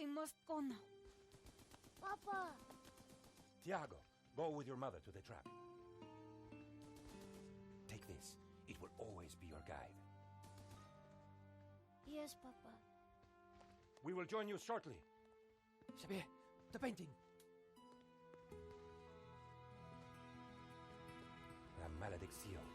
We must go now. Papa! Tiago, go with your mother to the trap. Take this. It will always be your guide. Yes, Papa. We will join you shortly. Xavier, the painting. La maledicción.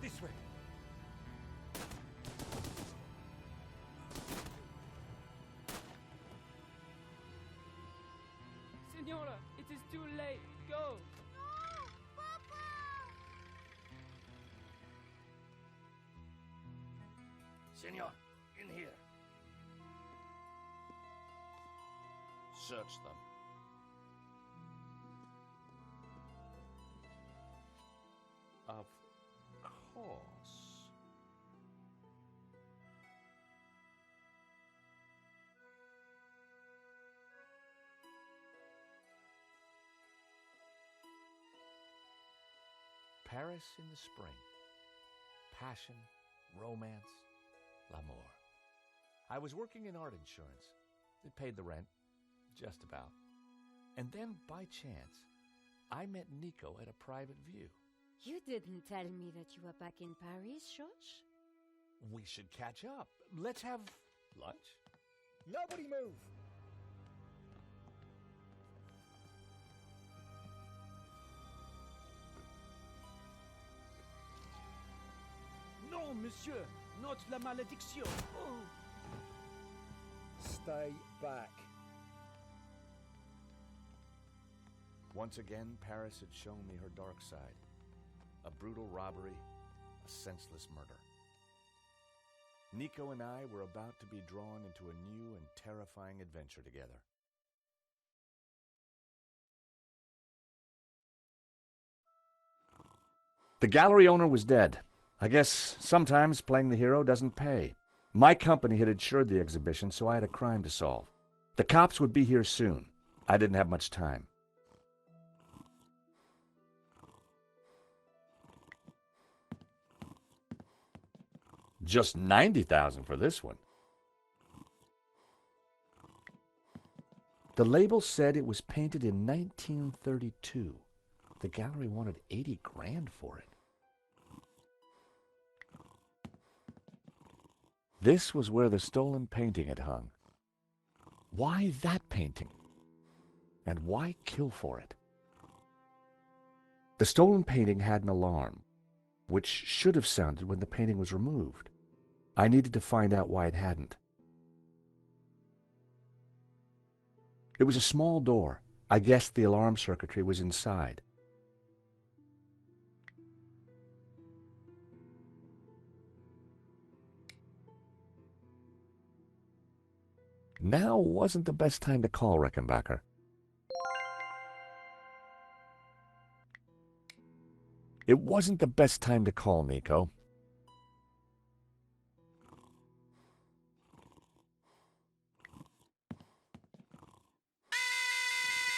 This way. Senora, it is too late. Go. No! Papa! Senor, in here. Search them. Of course. Paris in the spring. Passion, romance, l'amour. I was working in art insurance. It paid the rent, just about. And then, by chance, I met Nico at a private view. You didn't tell me that you were back in Paris, George? We should catch up. Let's have lunch. Nobody move! No, monsieur. Not la malédiction. Oh. Stay back. Once again, Paris had shown me her dark side. A brutal robbery, a senseless murder. Nico and I were about to be drawn into a new and terrifying adventure together. The gallery owner was dead. I guess sometimes playing the hero doesn't pay. My company had insured the exhibition, so I had a crime to solve. The cops would be here soon. I didn't have much time. Just $90,000 for this one. The label said it was painted in 1932. The gallery wanted $80,000 for it. This was where the stolen painting had hung. Why that painting? And why kill for it? The stolen painting had an alarm, which should have sounded when the painting was removed. I needed to find out why it hadn't. It was a small door. I guessed the alarm circuitry was inside. Now wasn't the best time to call Rickenbacker. It wasn't the best time to call Nico.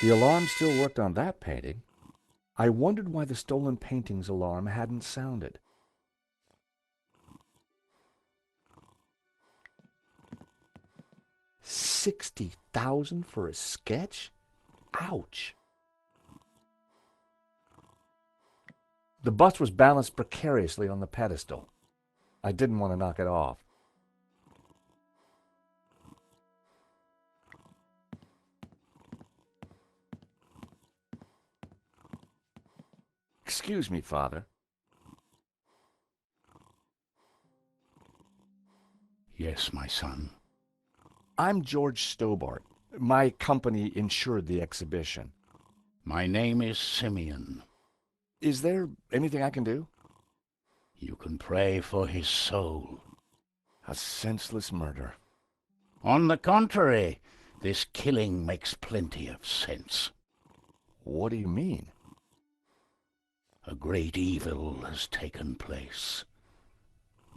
The alarm still worked on that painting. I wondered why the stolen painting's alarm hadn't sounded. $60,000 for a sketch? Ouch. The bust was balanced precariously on the pedestal. I didn't want to knock it off. Excuse me, Father. Yes, my son. I'm George Stobbart. My company insured the exhibition. My name is Simeon. Is there anything I can do? You can pray for his soul. A senseless murder. On the contrary, this killing makes plenty of sense. What do you mean? A great evil has taken place.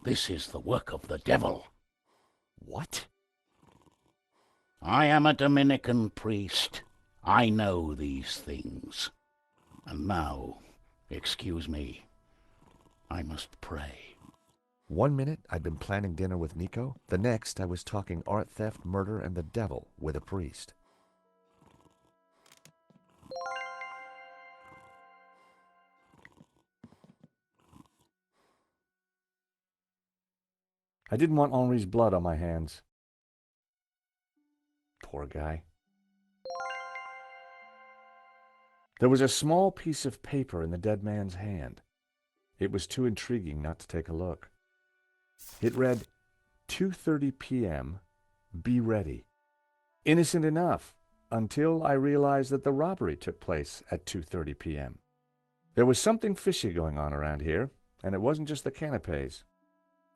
This is the work of the devil. What? I am a Dominican priest. I know these things. And now, excuse me, I must pray. 1 minute, I'd been planning dinner with Nico. The next, I was talking art theft, murder, and the devil with a priest. I didn't want Henri's blood on my hands. Poor guy. There was a small piece of paper in the dead man's hand. It was too intriguing not to take a look. It read, 2:30 p.m., be ready. Innocent enough, until I realized that the robbery took place at 2:30 p.m. There was something fishy going on around here, and it wasn't just the canapes.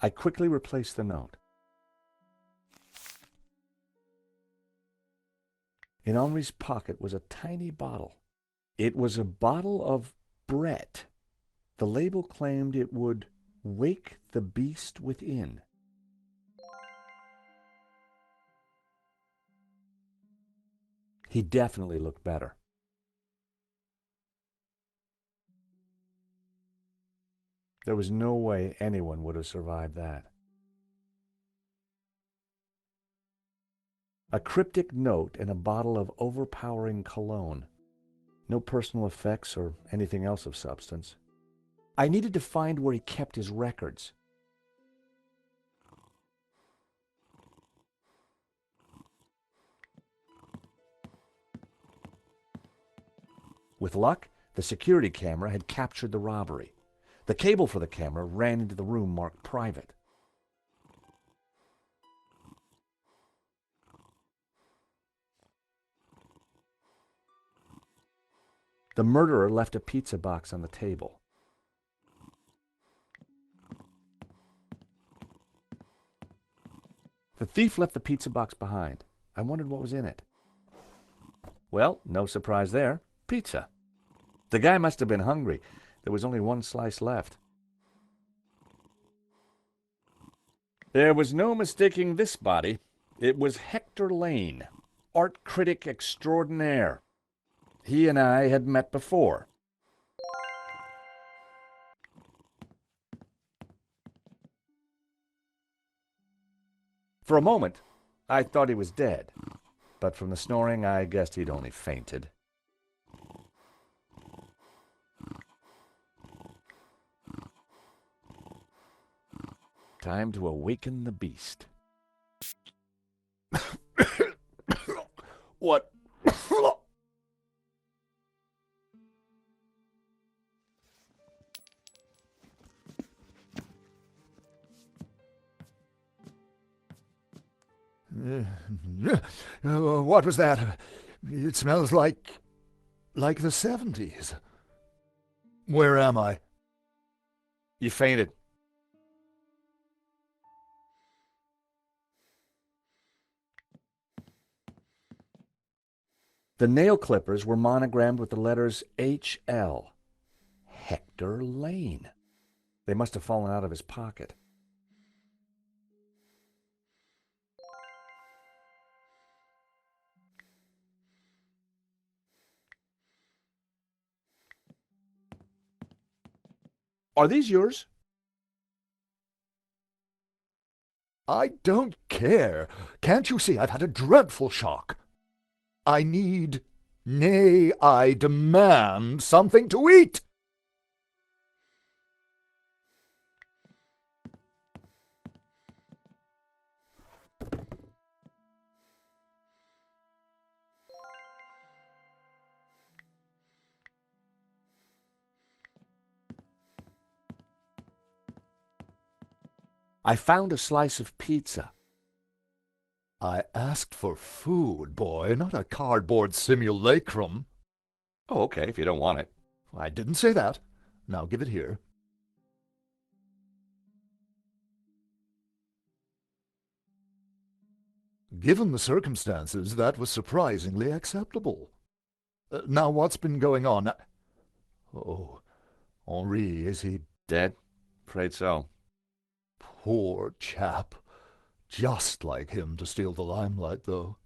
I quickly replaced the note. In Henri's pocket was a tiny bottle. It was a bottle of Brett. The label claimed it would wake the beast within. He definitely looked better. There was no way anyone would have survived that. A cryptic note and a bottle of overpowering cologne. No personal effects or anything else of substance. I needed to find where he kept his records. With luck, the security camera had captured the robbery. The cable for the camera ran into the room marked private. The murderer left a pizza box on the table. The thief left the pizza box behind. I wondered what was in it. Well, no surprise there. Pizza. The guy must have been hungry. There was only one slice left. There was no mistaking this body. It was Hector Lane, art critic extraordinaire. He and I had met before. For a moment, I thought he was dead, but from the snoring, I guessed he'd only fainted. Time to awaken the beast. What? What was that? It smells like the 70s. Where am I? You fainted. The nail clippers were monogrammed with the letters H.L. Hector Lane. They must have fallen out of his pocket. Are these yours? I don't care. Can't you see I've had a dreadful shock? I need, nay, I demand something to eat. I found a slice of pizza. I asked for food, boy, not a cardboard simulacrum. Oh, okay, if you don't want it. I didn't say that. Now give it here. Given the circumstances, that was surprisingly acceptable. Now, what's been going on? Oh, Henri, is he Dead? Afraid so. poor chap? Just like him to steal the limelight, though.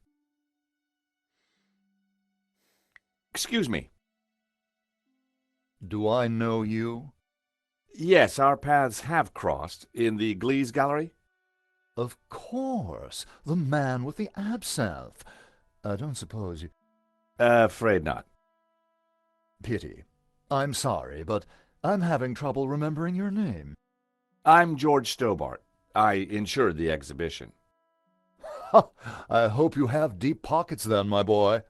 Excuse me. Do I know you? Yes, our paths have crossed in the Glees Gallery. Of course, the man with the absinthe. I don't suppose you... Afraid not. Pity. I'm sorry, but I'm having trouble remembering your name. I'm George Stobbart. I insured the exhibition. I hope you have deep pockets then, my boy.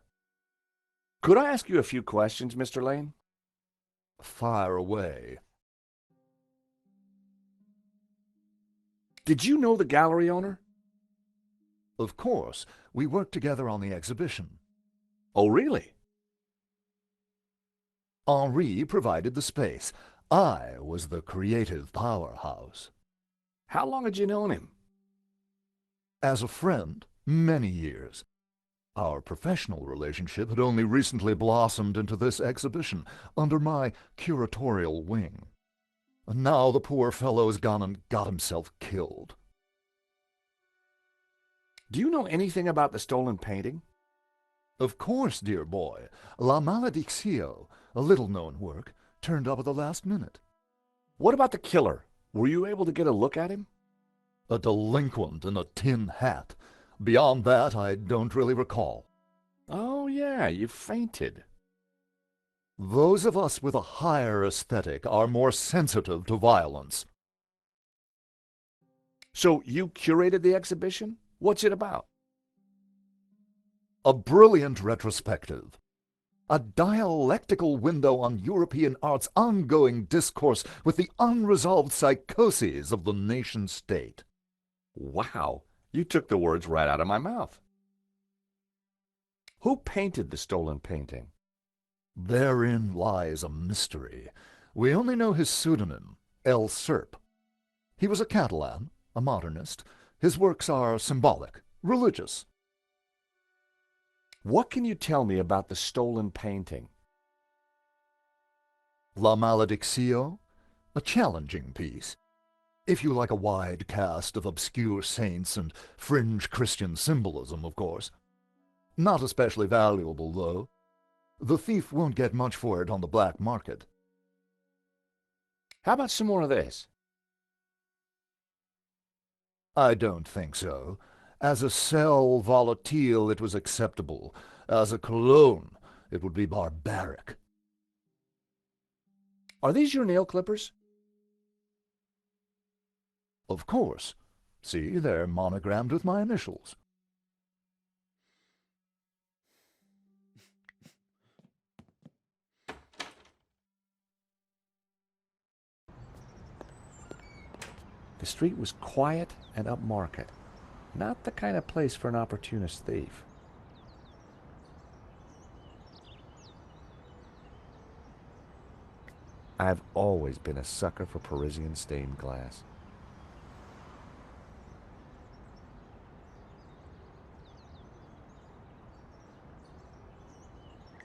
Could I ask you a few questions, Mr. Lane? Fire away. Did you know the gallery owner? Of course. We worked together on the exhibition. Oh, really? Henri provided the space. I was the creative powerhouse. How long had you known him? As a friend, many years. Our professional relationship had only recently blossomed into this exhibition, under my curatorial wing. And now the poor fellow's gone and got himself killed. Do you know anything about the stolen painting? Of course, dear boy. La Maledictio, a little-known work, turned up at the last minute. What about the killer? Were you able to get a look at him? A delinquent in a tin hat. Beyond that, I don't really recall. Oh, yeah, you fainted. Those of us with a higher aesthetic are more sensitive to violence. So you curated the exhibition? What's it about? A brilliant retrospective. A dialectical window on European art's ongoing discourse with the unresolved psychoses of the nation-state. Wow, you took the words right out of my mouth. Who painted the stolen painting? Therein lies a mystery. We only know his pseudonym, El Serp. He was a Catalan, a modernist. His works are symbolic, religious. What can you tell me about the stolen painting? La Maledictio, a challenging piece. If you like a wide cast of obscure saints and fringe Christian symbolism, of course. Not especially valuable, though. The thief won't get much for it on the black market. How about some more of this? I don't think so. As a sel volatile, it was acceptable. As a cologne, it would be barbaric. Are these your nail clippers? Of course. See, they're monogrammed with my initials. The street was quiet and upmarket. Not the kind of place for an opportunist thief. I've always been a sucker for Parisian stained glass.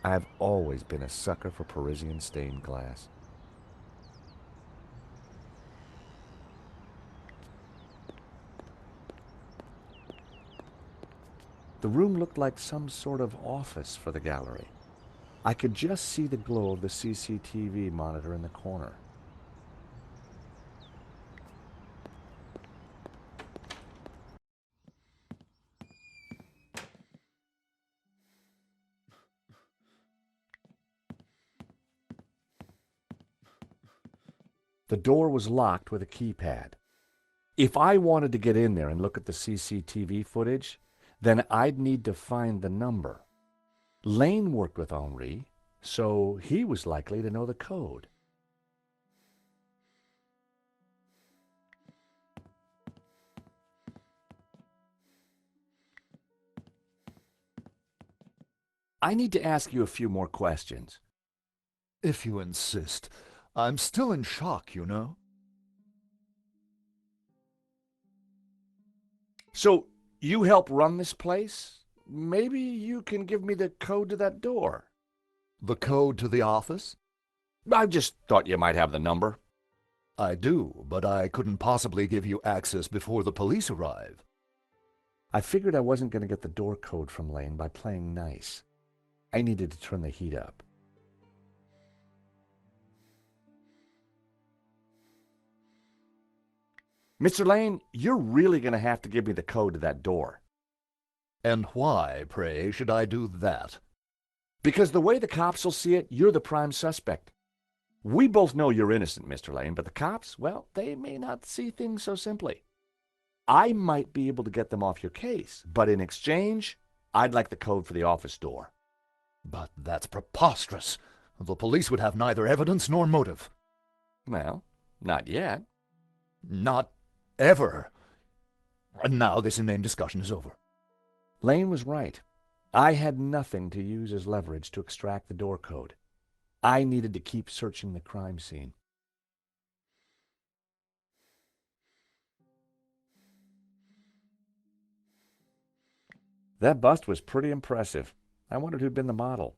I've always been a sucker for Parisian stained glass. The room looked like some sort of office for the gallery. I could just see the glow of the CCTV monitor in the corner. The door was locked with a keypad. If I wanted to get in there and look at the CCTV footage, then I'd need to find the number. Lane worked with Henri, so he was likely to know the code. I need to ask you a few more questions. If you insist. I'm still in shock, you know. So, you help run this place? Maybe you can give me the code to that door. The code to the office? I just thought you might have the number. I do, but I couldn't possibly give you access before the police arrive. I figured I wasn't going to get the door code from Lane by playing nice. I needed to turn the heat up. Mr. Lane, you're really going to have to give me the code to that door. And why, pray, should I do that? Because the way the cops will see it, you're the prime suspect. We both know you're innocent, Mr. Lane, but the cops, well, they may not see things so simply. I might be able to get them off your case, but in exchange, I'd like the code for the office door. But that's preposterous. The police would have neither evidence nor motive. Well, not yet. Not ever. And now this inane discussion is over. Lane was right. I had nothing to use as leverage to extract the door code. I needed to keep searching the crime scene. That bust was pretty impressive. I wondered who'd been the model.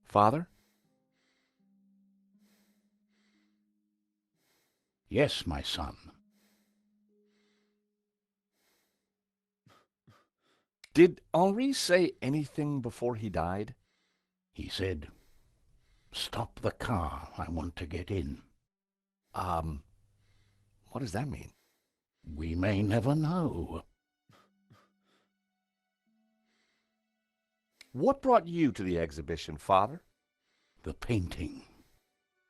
Father? Yes, my son. Did Henri say anything before he died? He said, "Stop the car. I want to get in." What does that mean? We may never know. What brought you to the exhibition, Father? The painting.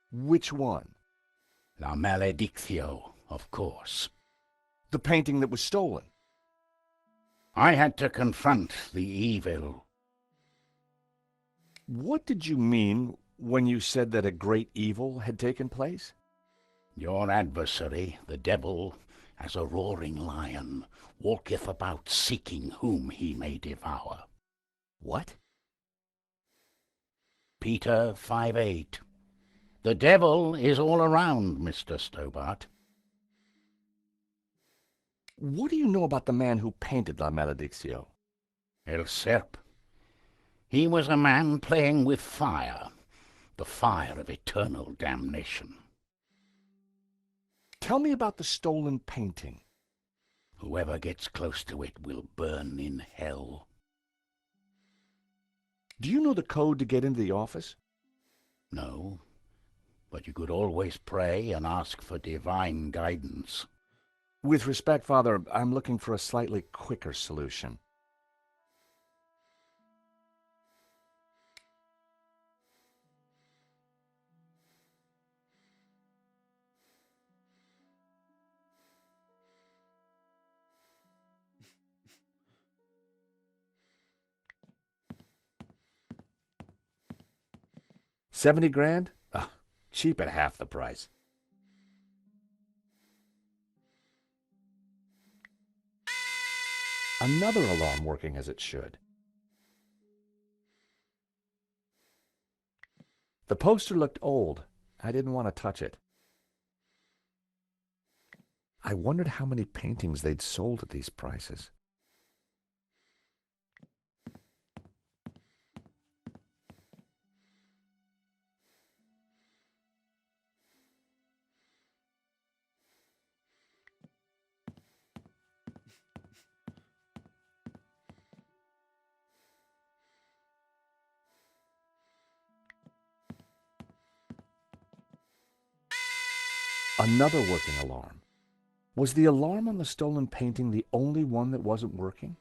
Which one? La Maledictio, of course. The painting that was stolen. I had to confront the evil. What did you mean when you said that a great evil had taken place? Your adversary, the devil, as a roaring lion, walketh about seeking whom he may devour. What? Peter 5:8. The devil is all around, Mr. Stobbart. What do you know about the man who painted La Maledictio? El Serp. He was a man playing with fire, the fire of eternal damnation. Tell me about the stolen painting. Whoever gets close to it will burn in hell. Do you know the code to get into the office? No, but you could always pray and ask for divine guidance. With respect, Father, I'm looking for a slightly quicker solution. $70,000? Cheap at half the price. Another alarm working as it should. The poster looked old. I didn't want to touch it. I wondered how many paintings they'd sold at these prices. Another working alarm. Was the alarm on the stolen painting the only one that wasn't working?